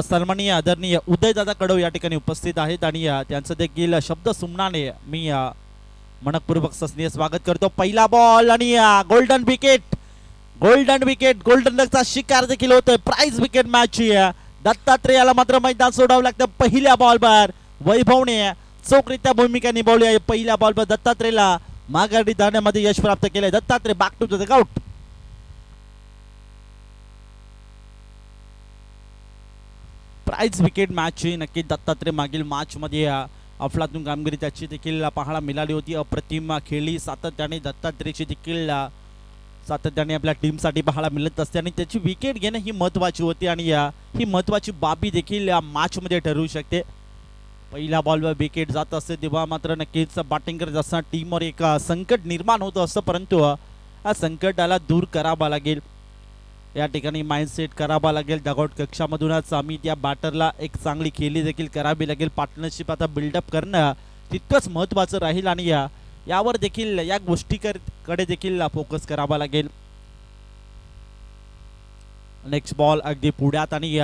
सन्माननीय आदरणीय उदयदादा कडव या ठिकाणी उपस्थित आहेत आणि त्यांचं देखील शब्द सुमनाने मी मनपूर्वक सस्नीय स्वागत करतो. पहिला बॉल आणि गोल्डन विकेट, गोल्डन डकचा शिकार देखील होतोय. प्राइज विकेट मॅच दत्तात्रेयाला मात्र मैदान सोडावं लागतं. पहिल्या बॉलवर वैभवने चोखरीत्या भूमिका निभावली आहे. पहिल्या बॉलवर दत्तात्रेयला माघारी धावण्यामध्ये यश प्राप्त केलंय. Dattatreya back to the out. Prize wicket match नक्की दत्तात्रेय मागील मॅच मध्ये अफलातून कामगिरी त्याची देखील पाहायला मिळाली होती. अप्रतिम खेळी सातत्याने दत्तात्रेयची देखील सातत्याने आपल्या टीमसाठी पाहायला मिळत असते आणि त्याची विकेट घेणं ही महत्त्वाची होती आणि ही महत्त्वाची बाबी देखील या मॅच मध्ये ठरू शकते. पहिल्या बॉलवर विकेट जात असते तेव्हा मात्र नक्कीच बॅटिंग करत असताना टीमवर एक संकट निर्माण होत असतं, परंतु या संकटाला दूर करावा लागेल. या ठिकाणी माइंडसेट करावा लागेल. डगआउट कक्षामधूनच आम्ही त्या बॅटरला एक चांगली खेळी देखील करावी लागेल. पार्टनरशिप आता बिल्डअप करणं तितकंच महत्त्वाचं राहील आणि यावर देखील या गोष्टीकडे देखील फोकस करावा लागेल. नेक्स्ट बॉल अगदी पुढ्यात आणि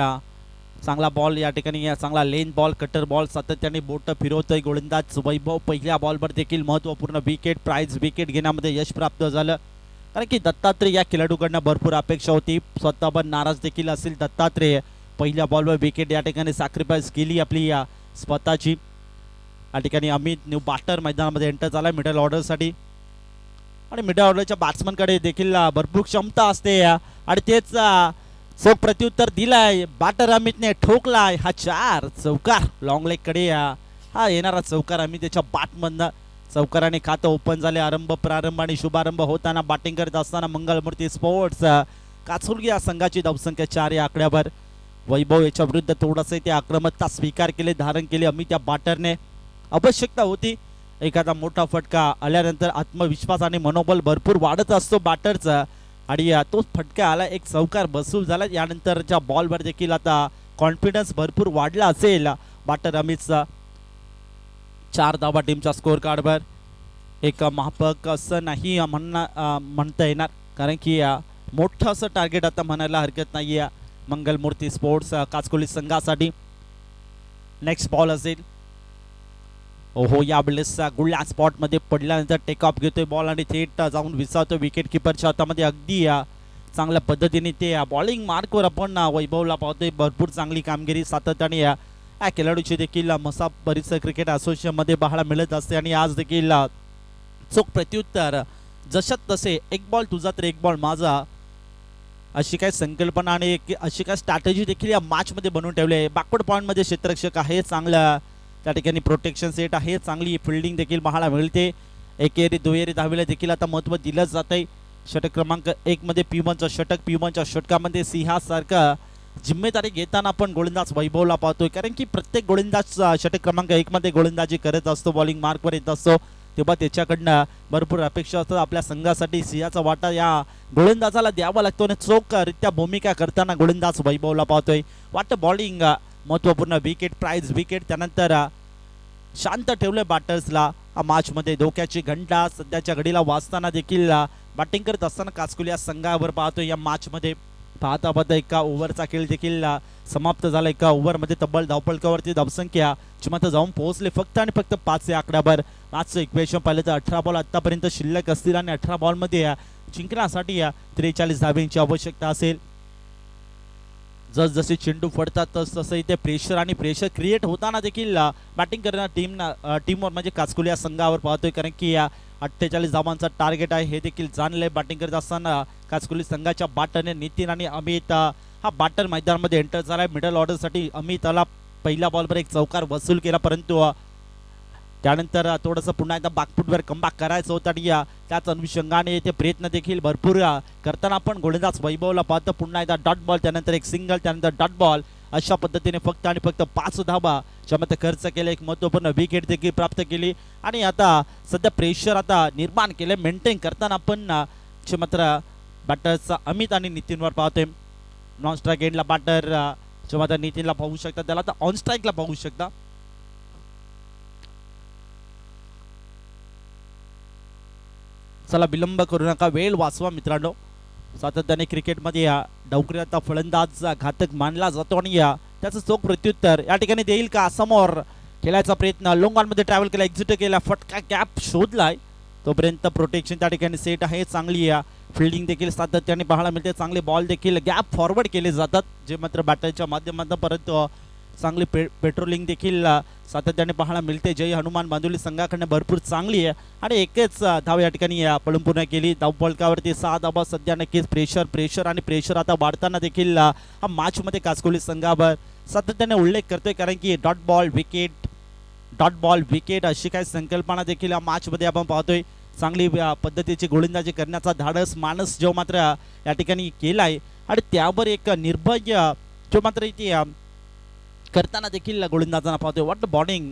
चांगला बॉल या ठिकाणी चांगला लेन बॉल कटर बॉल सातत्याने बोट फिरवतोय गोलंदाज वैभव. पहिल्या बॉलवर देखील महत्त्वपूर्ण विकेट प्राइज विकेट घेण्यामध्ये यश प्राप्त झालं. कारण की दत्तात्रय या खेळाडूकडनं भरपूर अपेक्षा होती. स्वतःवर नाराज देखील असेल दत्तात्रय. पहिल्या बॉलवर विकेट या ठिकाणी सॅक्रिफाईस केली आपली या स्वतःची. या ठिकाणी अमित न्यू बाटर मैदानामध्ये एंटर झाला मिडल ऑर्डरसाठी. आणि मिडल ऑर्डरच्या बॅट्समनकडे देखील भरपूर क्षमता असते आणि तेच चोख प्रत्युत्तर दिलाय. बाटर अमितने ठोकलाय हा 4 चौकार लॉंग लेग कडे. हा येणारा चौकार अमित त्याच्या बॅटमधनं चौकाराने खातं ओपन झाले. प्रारंभ आणि शुभारंभ होताना बॅटिंग करत असताना मंगलमूर्ती स्पोर्ट्स काचुलगी या संघाची धावसंख्या 4 या आकड्यावर. वैभव याच्या विरुद्ध थोडंसं ते आक्रमकता स्वीकार केले धारण केले अमित या बॅटरने. आवश्यकता होती. एखादा मोठा फटका आल्यानंतर आत्मविश्वास आणि मनोबल भरपूर वाढत असतो बॅटरचा. आणि तोच फटका आला. एक चौकार बसूल झाला. यानंतरच्या बॉलवर देखील आता कॉन्फिडन्स भरपूर वाढला असेल बॅटर अमितचा. 4 धावा टीमच्या स्कोअर कार्डवर. एक माफक असं नाही म्हणता येणार कारण की मोठं असं टार्गेट आता म्हणायला हरकत नाही मंगलमूर्ती स्पोर्ट्स काचकोली संघासाठी. नेक्स्ट बॉल असेल. ओहो यावेळेस गुळ्या स्पॉटमध्ये पडल्यानंतर टेक ऑफ घेतोय बॉल आणि थेट जाऊन विसावतो विकेट किपरच्या हातामध्ये. अगदी चांगल्या पद्धतीने ते बॉलिंग मार्कवर आपण वैभवला पाहतोय. भरपूर चांगली कामगिरी सातत्याने या खेळाडूची देखील मसाप परिसर क्रिकेट असोसिएशनमध्ये पाहायला मिळत असते. आणि आज देखील चोख प्रत्युत्तर जशात तसे एक बॉल तुझा तर एक बॉल माझा अशी काय संकल्पना आणि अशी काय स्ट्रॅटेजी देखील या मॅचमध्ये बनवून ठेवली आहे. बॅकवर्ड पॉईंटमध्ये क्षेत्ररक्षक आहे चांगला. त्या ठिकाणी प्रोटेक्शन सेट आहे. चांगली फिल्डिंग देखील पाहायला मिळते. एकेरी दुहेरी धावेला देखील आता महत्त्व दिलं जात आहे. षटक क्रमांक 1 मध्ये P1चं षटक. P1च्या षटकामध्ये सिंहासारखा जिम्मेदारी घेताना आपण गोलंदाज वैभवला पाहतोय. कारण की प्रत्येक गोलंदाज षटक क्रमांक 1 मध्ये गोलंदाजी करत असतो. बॉलिंग मार्कवर येत असतो. तेव्हा त्याच्याकडनं भरपूर अपेक्षा असतात. आपल्या संघासाठी सिंहाचा वाटा या गोलंदाजाला द्यावा लागतो आणि चोखरित्या भूमिका करताना गोलंदाज वैभवला पाहतोय. वाटतं बॉलिंग महत्त्वपूर्ण विकेट प्राइज विकेट. त्यानंतर शांत ठेवलं बॅटर्सला. मॅचमध्ये धोक्याची घंटा सध्याच्या घडीला वाजताना देखील बॅटिंग करत असताना काचकुल या संघावर पाहतोय. या मॅचमध्ये पाहता पाहता एका ओव्हरचा खेळ देखील समाप्त झाला. एका ओव्हरमध्ये तब्बल धावफलकावरती धावसंख्या चिमत जाऊन पोहोचले फक्त आणि फक्त 5 या आकड्यावर. मॅचचं इक्वेशन पाहिलं तर 18 बॉल आतापर्यंत शिल्लक असतील आणि 18 बॉलमध्ये जिंकण्यासाठी 43 धाब्यांची आवश्यकता असेल. जसे चेंडू पडतात तसं इथे प्रेशर आणि प्रेशर क्रिएट होताना देखील बॅटिंग करणाऱ्या टीमवर म्हणजे काचकुल या संघावर पाहतोय. कारण की 48 धावांचा टार्गेट आहे हे देखील जाणलंय. बॅटिंग करत असताना काचकुली संघाच्या बॅटरने नितीन आणि अमित हा बॅटर मैदानामध्ये एंटर झालाय. मिडल ऑर्डरसाठी अमितला पहिल्या बॉलवर एक चौकार वसूल केला परंतु त्यानंतर थोडंसं पुन्हा एकदा बॅकफुटवर कमबॅक करायचं होतं आणि त्याच अनुषंगाने ते प्रयत्न देखील भरपूर करताना आपण गोलंदाज वैभवला पाहतो. पुन्हा एकदा डॉट बॉल त्यानंतर एक सिंगल त्यानंतर डॉट बॉल अशा पद्धतीने फक्त आणि फक्त 5 धावा क्षमता खर्च केले. एक महत्त्वपूर्ण विकेट देखील प्राप्त केली आणि आता सध्या प्रेशर आता निर्माण केले मेंटेन करताना आपण क्षमता बॅटर्सचा अमित आणि नितीनवर पाहतोय. नॉन स्ट्राईक एंडला बॅटर क्षमता नितीनला पाहू शकता. त्याला आता ऑन स्ट्राईकला पाहू शकता. चला विलंब करू नका वेळ वाचवा मित्रांनो. सातत्याने क्रिकेटमध्ये डावकरी आता फलंदाज घातक मानला जातो आणि त्याचं चोख प्रत्युत्तर या ठिकाणी देईल का. समोर खेळायचा प्रयत्न लोंग ऑन मध्ये ट्रॅव्हल केला एक्झिट केला फटका गॅप शोधलाय. तोपर्यंत प्रोटेक्शन त्या ठिकाणी सेट आहे. चांगली फिल्डिंग देखील सातत्याने पाहायला मिळते. चांगले बॉल देखील गॅप फॉरवर्ड केले जातात जे मात्र बॅटरच्या माध्यमातून परंतु चांगली पेट्रोलिंग देखील सातत्याने पाहायला मिळते. जय हनुमान बांधुली संघाकडनं भरपूर चांगली आहे आणि एकच धाव या ठिकाणी आपण पूर्ण केली. धावफलकावरती 6 धावा. सध्या नक्कीच प्रेशर आणि प्रेशर आता वाढताना देखील हा मॅचमध्ये काचकोली संघावर सातत्याने उल्लेख करतोय. कारण की डॉट बॉल विकेट अशी काही संकल्पना देखील या मॅचमध्ये आपण पाहतोय. चांगली पद्धतीची गोलंदाजी करण्याचा धाडस मानस जो मात्र या ठिकाणी केलाय आणि त्यावर एक निर्भय जो मात्र इथे करताना देखील गोलंदाजांना पाहतोय. वाट बॉलिंग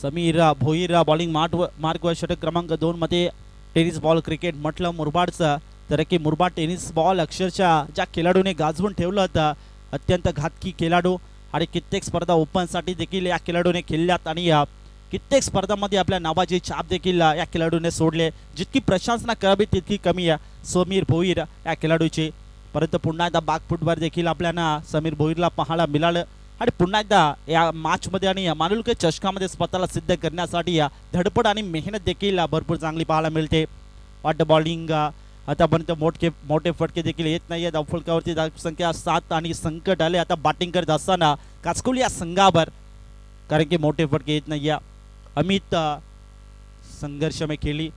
समीर भोईर बॉलिंग मार्कवर षटक क्रमांक 2 मध्ये टेनिस बॉल क्रिकेट म्हटलं मुरबाडचं तर की मुरबाड टेनिस बॉल अक्षरशः ज्या खेळाडूने गाजवून ठेवलं होतं अत्यंत घातकी खेळाडू आणि कित्येक स्पर्धा ओपनसाठी देखील या खेळाडूने खेळल्यात आणि कित्येक स्पर्धांमध्ये आपल्या नावाची छाप देखील या खेळाडूने सोडले. जितकी प्रशंसना करावी तितकी कमी आहे समीर भोईर या खेळाडूची. परंतु पुन्हा एकदा बागफुटवर देखील आपल्याला समीर भोईरला पाहायला मिळालं आणि पुन्हा एकदा या मॅचमध्ये आणि या मानुलकर चषकामध्ये स्वतःला सिद्ध करण्यासाठी या धडपड आणि मेहनत देखील भरपूर चांगली पाहायला मिळते. वाट बॉलिंग आतापर्यंत मोठे फटके देखील येत नाही आहेत. फलकावरती संख्या 7 आणि संकट आले आता बॅटिंग करत असताना काचकुली या संघावर, कारण की मोठे फटके येत नाही. अमित संघर्ष में खेळी,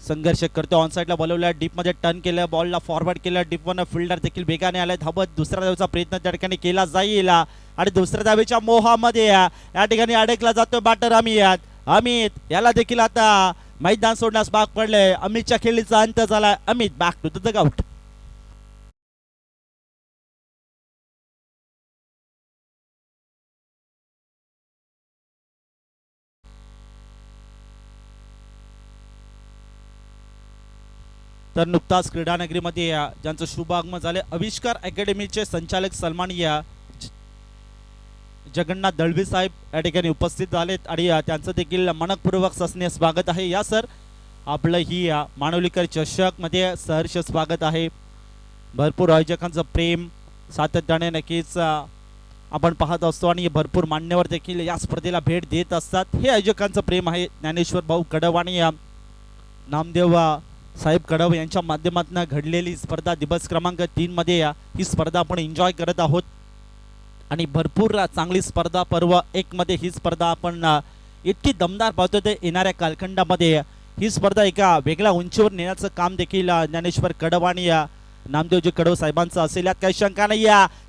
संघर्ष करतो. ऑन साईडला बोलवल्या, डीपमध्ये टर्न केलं, बॉलला फॉरवर्ड केलं, डीपवरनं फिल्डर देखील वेगाने आले धावत. दुसऱ्या धावेचा प्रयत्न त्या ठिकाणी केला जाईल आणि दुसऱ्या धावेच्या मोहामध्ये या ठिकाणी अडकला जातो बॅटर अमित याला देखील आता मैदान सोडण्यास भाग पडले. अमितच्या खेळीचा अंत झाला. Amit back to the dugout. तर नुकताच क्रीडानगरीमध्ये ज्यांचं शुभ आगमन झाले आविष्कार अकॅडमीचे संचालक सन्माननीय जगन्नाथ दळवी साहेब या ठिकाणी उपस्थित झालेत आणि त्यांचं देखील मनपूर्वक सस्ने स्वागत आहे. या सर, आपलं ही मानवलीकर चषक मध्ये सहर्ष स्वागत आहे. भरपूर आयोजकांचं प्रेम सातत्याने नक्कीच आपण पाहत असतो आणि भरपूर मान्यवर देखील या स्पर्धेला भेट देत असतात. हे आयोजकांचं प्रेम आहे. ज्ञानेश्वर भाऊ कडव आणि नामदेव साहेब कडव यांच्या माध्यमातून घडलेली स्पर्धा दिवस क्रमांक 3 मध्ये ही स्पर्धा आपण एन्जॉय करत आहोत आणि भरपूर चांगली स्पर्धा. पर्व 1 मध्ये ही स्पर्धा आपण इतकी दमदार पाहतो ते येणाऱ्या कालखंडामध्ये ही स्पर्धा एका वेगळ्या उंचीवर नेण्याचं काम देखील ज्ञानेश्वर कडव आणि नामदेवजी कडव साहेबांचं असेल, यात काही शंका नाही.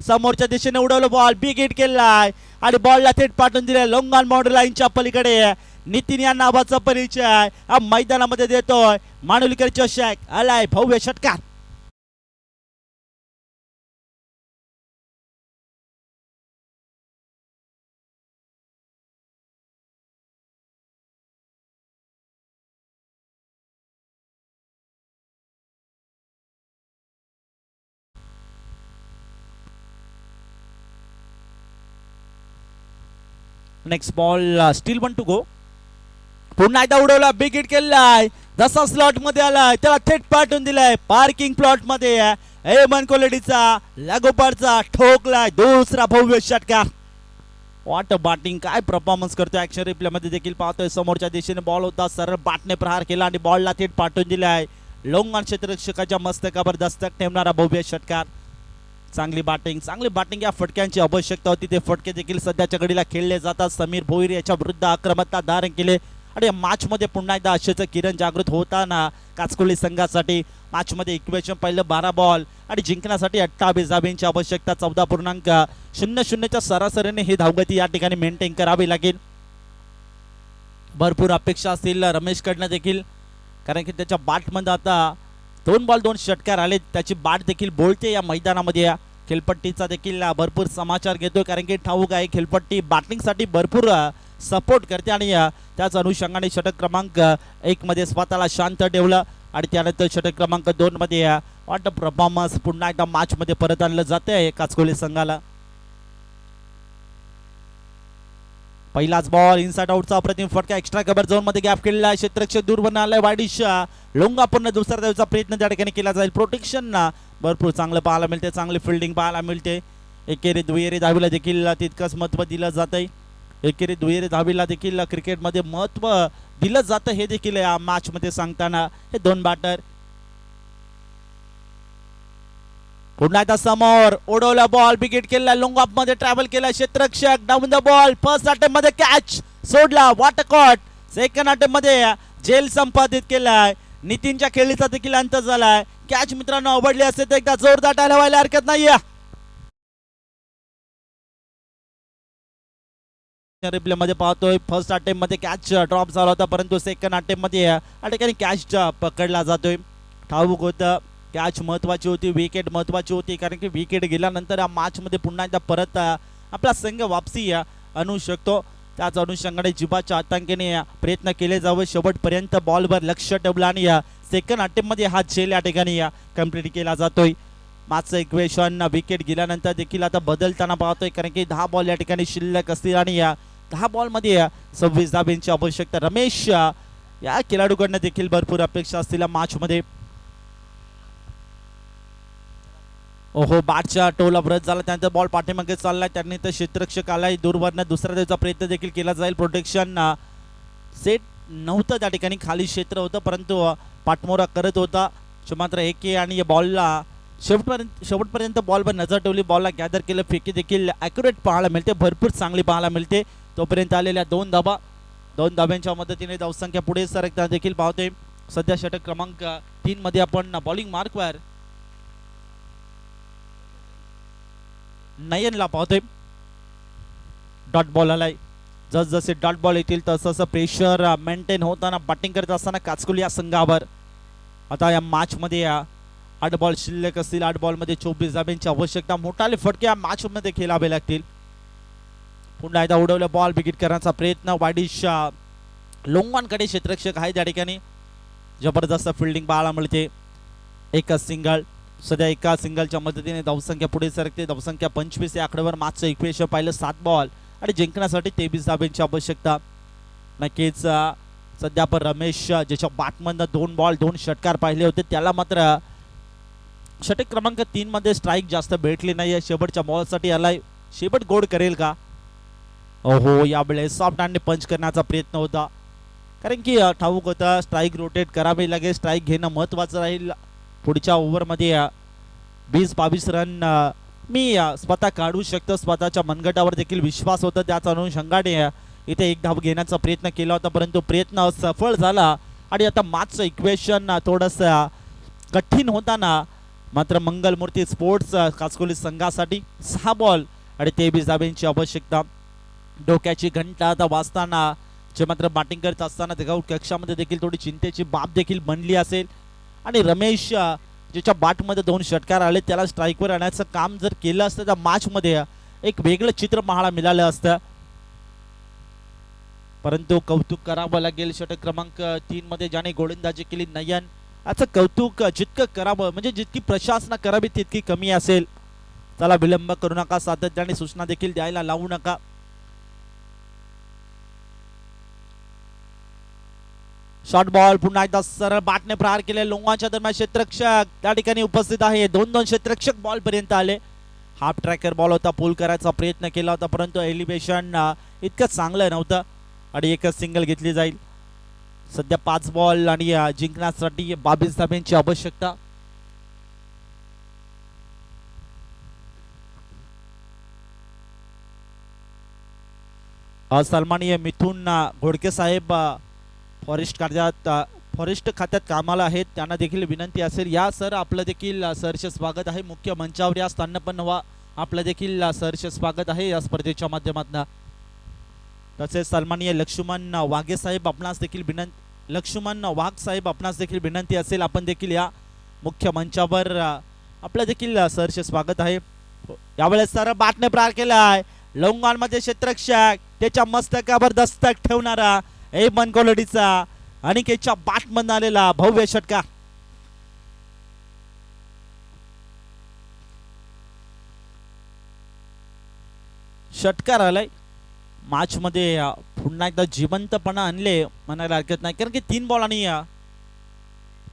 समोरच्या दिशेने उडवलं बॉल, बिग हिट केलाय आणि बॉलला थेट पाठवून दिले लॉंग ऑन बाउंड्री लाईनच्या पलीकडे. नितीन या नावाचा परिचय मैदानामध्ये देतोय. मानुलकर चषक आलाय भव्य षटकार. Next ball, still 1 to go. पुन्हा एकदा उडवला, बिग हिट केलाय. जसा स्लॉट मध्ये आलाय त्याला थेट पाठवून दिलाय पार्किंग प्लॉट मध्ये. हेमंत कोलेडीचा लागोपाठचा ठोकलाय दुसरा भव्य षटकार. वॉट बॅटिंग, काय परफॉर्मन्स करतोय. ऍक्शन रिप्ले मध्ये देखील पाहतोय. समोरच्या दिशेने बॉल होता, सरळ बॅटने प्रहार केला आणि बॉलला थेट पाठवून दिलाय. लोंगान क्षेत्ररक्षकाच्या मस्तकावर दस्तक ठेवणारा भव्य षटकार. चांगली बॅटिंग या फटक्यांची आवश्यकता होती. ते फटके देखील सध्याच्या घडीला खेळले जातात. समीर भोईर याच्या विरुद्ध आक्रमकता धारण केले आणि मॅच मध्ये पुन्हा एकदा अशाच किरण जागृत होताना काचकुली संघासाठी मॅच मध्ये इक्वेशन पहिलं 12 बॉल आणि जिंकण्यासाठी 28 धावांची आवश्यकता. 14.00च्या सरासरीने ही धावगती या ठिकाणी मेंटेन करावी लागेल. भरपूर अपेक्षा असतील रमेश कडनं देखील, कारण की त्याच्या बॅटमध्ये आता 2 बॉल 2 षटकार आले. त्याची बॅट देखील बोलते या मैदानामध्ये. खेळपट्टीचा देखील भरपूर समाचार घेतोय, कारण की ठाऊक आहे खेळपट्टी बॅटिंगसाठी भरपूर सपोर्ट करते आणि त्याच अनुषंगाने षटक क्रमांक 1 मध्ये स्वतःला शांत ठेवलं आणि त्यानंतर षटक क्रमांक 2 मध्ये वॉट परफॉर्मन्स पुन्हा एकदा मॅच मध्ये परत आणलं जाते काचकोली संघाला. पहिलाच बॉल इनसाइड आउटचा अप्रतिम फटका, एक्स्ट्रा कव्हर झोन मध्ये गॅप केलेला. क्षेत्ररक्षक दूर बनलाय वाडिश लोंगा पूर्ण दुसऱ्या धावेचा प्रयत्न त्या ठिकाणी केला जाईल. प्रोटेक्शन भरपूर चांगलं पाहायला मिळते, चांगली फिल्डिंग पाहायला मिळते. एकेरी दुहेरी धावीला देखील तितकंच महत्व दिलं जात आहे. एकेरी दुहेरी धावीला देखील क्रिकेटमध्ये महत्व दिलं जातं हे देखील या मॅच मध्ये सांगताना हे 2 बॅटर. पुन्हा एकदा समोर उडवला बॉल, विकेट केला, लॉंग ऑफ मध्ये ट्रॅव्हल केला. क्षेत्ररक्षक down the ball, first attempt मध्ये कॅच सोडला. What caught. सेकंड अटेम्प्ट मध्ये जेल संपादित केलाय. नितीनच्या खेळीचा देखील अंत झालाय. कॅच मित्रांनो आवडली असेल तर एकदा जोरदार टाळ्या व्हायला हरकत नाहीये. रिप्ले मध्ये पाहतोय फर्स्ट अटेम्प्ट मध्ये कॅच ड्रॉप झाला होता, परंतु सेकंड अटेम्प्ट मध्ये या ठिकाणी कॅच पकडला जातोय. ठाऊक होतं कॅच महत्वाची होती, विकेट महत्वाची होती, कारण की विकेट गेल्यानंतर या मॅच मध्ये पुन्हा एकदा परत आपला संघ वापसी आणू शकतो. त्याच अनुषंगाने जिबाच्या आतंकाने प्रयत्न केले जावे. शेवटपर्यंत बॉलवर लक्ष ठेवलं आणि सेकंड अटेम्प्ट मध्ये हा झेल या ठिकाणी कंप्लीट केला जातोय. मॅचचं इक्वेशन विकेट गेल्यानंतर देखील आता बदलताना पाहतोय, कारण की 10 बॉल या ठिकाणी शिल्लक असतील आणि या 10 बॉल मध्ये 26 धावांची आवश्यकता. रमेश या खेळाडूकडनं देखील भरपूर अपेक्षा असतील मॅच मध्ये. ओहो बॅटच्या टोला व्रत झाला, त्यानंतर बॉल पाठीमागे चाललाय, त्यांनी तर क्षेत्ररक्षक आलाय दूरवरनं, दुसऱ्या द्यायचा प्रयत्न देखील केला जाईल. प्रोटेक्शन सेट नव्हतं त्या ठिकाणी, खाली क्षेत्र होतं परंतु पाठमोरा करत होता मात्र एके आणि या बॉलला शेवटपर्यंत बॉलवर नजर ठेवली, बॉलला गॅदर केलं, फेकी देखील ॲक्युरेट पाहायला मिळते, भरपूर चांगली पाहायला मिळते. तोपर्यंत आलेल्या दोन धाब्यांच्या मदतीने धावसंख्या पुढे सरकता देखील पाहतोय. सध्या षटक क्रमांक 3 मध्ये आपण बॉलिंग मार्कवर नयनला पाहतोय. डॉट बॉल आलाय, जसजसे डॉट बॉल येतील तसं प्रेशर मेंटेन होताना बॅटिंग करत असताना काचकुली या संघावर. आता या मॅच मध्ये 8 बॉल शिल्लक असतील, 8 बॉलमध्ये 24 धाब्यांची आवश्यकता, मोठाले फटके या मॅच मध्ये खेळावे लागतील. पुन्हा एकदा उडवलं बॉल, विकेट करण्याचा प्रयत्न, वाडिश लोंगवानकडे क्षेत्ररक्षक आहे त्या ठिकाणी, जबरदस्त फिल्डिंग पाहायला मिळते. एकच सिंगल, सध्या एका सिंगलच्या मदतीने धावसंख्या पुढे सरकते. धावसंख्या 25 या आकड्यावर मॅचचं इक्वेशन पाहिलं 7 बॉल आणि जिंकण्यासाठी 23 धाब्यांची आवश्यकता. नक्कीच सध्या आपण रमेश ज्याच्या बॅटमधनं 2 बॉल 2 षटकार पाहिले होते, त्याला मात्र षटक क्रमांक 3 मध्ये स्ट्राईक जास्त भेटली नाही. शेवटच्या बॉलसाठी आलाय, शेवट गोड करेल का? ओहो, यावेळेस सॉफ्ट हँडने पंच करण्याचा प्रयत्न होता, कारण की ठाऊक होता स्ट्राईक रोटेट करावे लागेल, स्ट्राईक घेणं महत्त्वाचं राहील. पुढच्या ओव्हरमध्ये 20-22 रन मी स्वतः काढू शकतो, स्वतःच्या मनगटावर देखील विश्वास होता. त्याच अनुषंगाने इथे एक धाव घेण्याचा प्रयत्न केला होता परंतु प्रयत्न सफळ झाला आणि आता मॅचचं इक्वेशन थोडंसं कठीण होताना मात्र मंगलमूर्ती स्पोर्ट्स काचकोली संघासाठी 6 बॉल आणि 23 धाब्यांची आवश्यकता. डोक्याची घंटा आता वाजताना जे मात्र बॅटिंग करत असताना दुखाऊट कक्षामध्ये देखील थोडी चिंतेची बाब देखील बनली असेल आणि रमेश ज्याच्या बॅटमध्ये 2 षटकार आले त्याला स्ट्राईकवर आणण्याचं काम जर केलं असतं तर मॅचमध्ये एक वेगळं चित्र पाहायला मिळालं असतं. परंतु कौतुक करावं लागेल षटक क्रमांक 3 मध्ये ज्याने गोलंदाजी केली नयन, याचं कौतुक जितकं करावं म्हणजे जितकी प्रशासना करावी तितकी कमी असेल. त्याला विलंब करू नका, सातत्याने सूचना देखील द्यायला लावू नका. शॉर्ट बॉल पुन्हा एकदा सरळ बॅटने प्रहार केले, लोंगाच्या दरम्यान क्षेत्ररक्षक त्या ठिकाणी उपस्थित आहे. 2-2 क्षेत्ररक्षक बॉल पर्यंत आले. हाफ ट्रॅकर बॉल होता, पुल करायचा प्रयत्न केला होता परंतु एलिव्हेशन इतकं चांगलं नव्हतं आणि एकच सिंगल घेतली जाईल. सध्या 5 बॉल आणि जिंकण्यासाठी 22 धाब्यांची आवश्यकता. सन्माननीय मिथुन घोडके साहेब फॉरेस्ट खात्यात कामाला आहेत, त्यांना देखील विनंती असेल या सर आपलं देखील सहर्ष स्वागत आहे. मुख्य मंचावर या स्थानपन्न व्हा, आपलं देखील सहर्ष स्वागत आहे या स्पर्धेच्या माध्यमातून. तसेच सन्माननीय लक्ष्मण वाघे साहेब आपणास देखील लक्ष्मण वाघ साहेब आपणास देखील विनंती असेल आपण देखील या मुख्य मंचावर, आपलं देखील सहर्ष स्वागत आहे. यावेळेस सर बॅटने प्रहार केलाय, लोंगांमध्ये क्षेत्ररक्षक त्याच्या मस्तकावर दस्तक ठेवणारा एमन कोलडीचा अनिकेतच्या बॅटमधून आलेला भव्य षटकार. षटकार आलाय मॅच मध्ये, पुन्हा एकदा जिवंतपणा आणले म्हणायला हरकत नाही, कारण की 3 बॉल आणि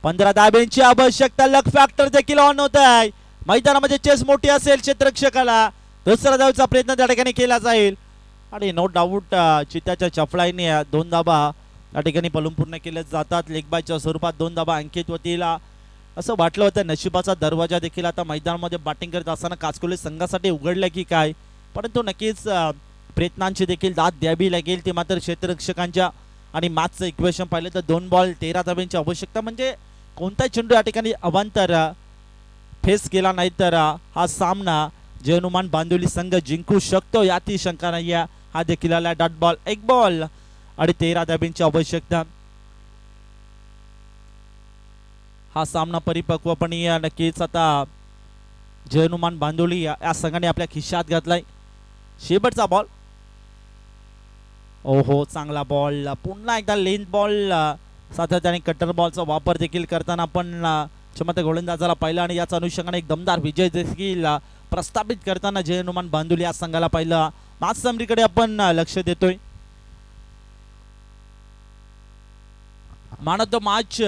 15 धाब्यांची आवश्यकता. लक फॅक्टर देखील ऑन होत आहे. मैदानामध्ये चेस मोठी असेल, क्षेत्ररक्षकाला दुसरा धावचा प्रयत्न त्या ठिकाणी केला जाईल आणि नो डाऊट चित्याच्या चपळाईने 2 धाबा त्या ठिकाणी पलून पूर्ण केले जातात. लेग बायच्या स्वरूपात 2 धाबा अंकित होतील असं वाटलं होतं. नशिबाचा दरवाजा देखील आता मैदानामध्ये बॅटिंग करत असताना काचकोली संघासाठी उघडला की काय, परंतु नक्कीच प्रयत्नांची देखील दाद द्यावी लागेल ती मात्र क्षेत्ररक्षकांच्या. आणि मॅचचं इक्वेशन पाहिलं तर 2 बॉल 13 धाब्यांची आवश्यकता, म्हणजे कोणताही चेंडू या ठिकाणी अवांतर फेस केला नाही तर हा सामना जे हनुमान बांदिवली संघ जिंकू शकतो याची शंका नाही. हा देखील आला डॉट बॉल, 1 बॉल आणि 13 धाब्यांची आवश्यकता. हा सामना परिपक्वपणे नक्कीच आता जे हनुमान बांदिवली या संघाने आपल्या खिशात घातलाय. शेवटचा बॉल, ओहो चांगला बॉल, पुन्हा एकदा लेंथ बॉल, सातत्याने कटर बॉलचा वापर देखील करताना आपण क्षमता गोलंदाजाला पाहिलं आणि याच अनुषंगाने एक दमदार विजय देखील प्रस्थापित करताना जय हनुमान बांदिवली या संघाला पाहिलं. मॅच समरीकडे आपण लक्ष देतोय. Man of the match